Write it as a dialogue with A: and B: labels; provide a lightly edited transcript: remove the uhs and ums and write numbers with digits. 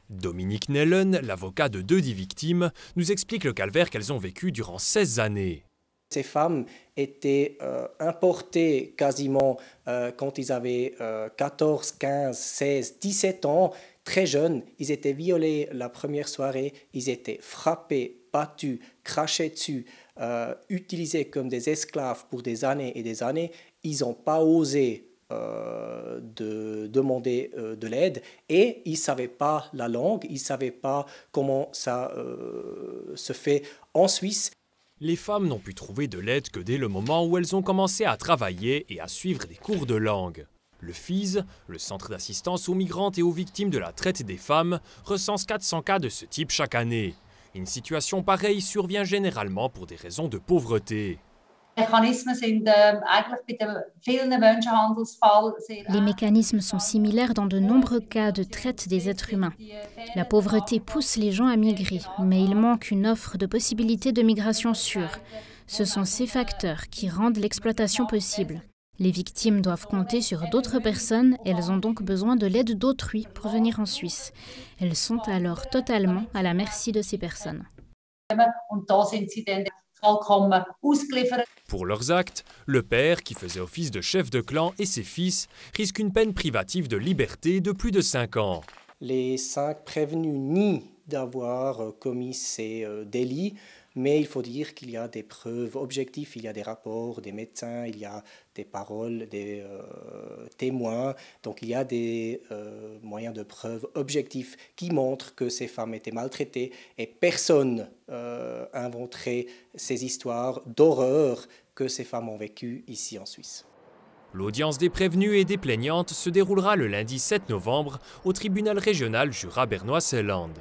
A: Dominique Nellen, l'avocat de deux des victimes, nous explique le calvaire qu'elles ont vécu durant 16 années.
B: Ces femmes étaient importées quasiment quand ils avaient 14, 15, 16, 17 ans, très jeunes. Ils étaient violés la première soirée, ils étaient frappés, battus, crachés dessus, utilisés comme des esclaves pour des années et des années. Ils n'ont pas osé de demander de l'aide et ils ne savaient pas la langue, ils ne savaient pas comment ça se fait en Suisse.
A: Les femmes n'ont pu trouver de l'aide que dès le moment où elles ont commencé à travailler et à suivre des cours de langue. Le FIS, le Centre d'assistance aux migrantes et aux victimes de la traite des femmes, recense 400 cas de ce type chaque année. Une situation pareille survient généralement pour des raisons de pauvreté.
C: Les mécanismes sont similaires dans de nombreux cas de traite des êtres humains. La pauvreté pousse les gens à migrer, mais il manque une offre de possibilités de migration sûre. Ce sont ces facteurs qui rendent l'exploitation possible. Les victimes doivent compter sur d'autres personnes, elles ont donc besoin de l'aide d'autrui pour venir en Suisse. Elles sont alors totalement à la merci de ces personnes.
A: Pour leurs actes, le père, qui faisait office de chef de clan, et ses fils risquent une peine privative de liberté de plus de 5 ans.
B: Les 5 prévenus nient d'avoir commis ces délits, mais il faut dire qu'il y a des preuves objectives, il y a des rapports, des médecins, il y a des paroles, des témoins. Donc il y a des moyens de preuve objectifs qui montrent que ces femmes étaient maltraitées et personne inventerait ces histoires d'horreur que ces femmes ont vécues ici en Suisse.
A: L'audience des prévenus et des plaignantes se déroulera le lundi 7 novembre au tribunal régional Jura bernois-Seeland.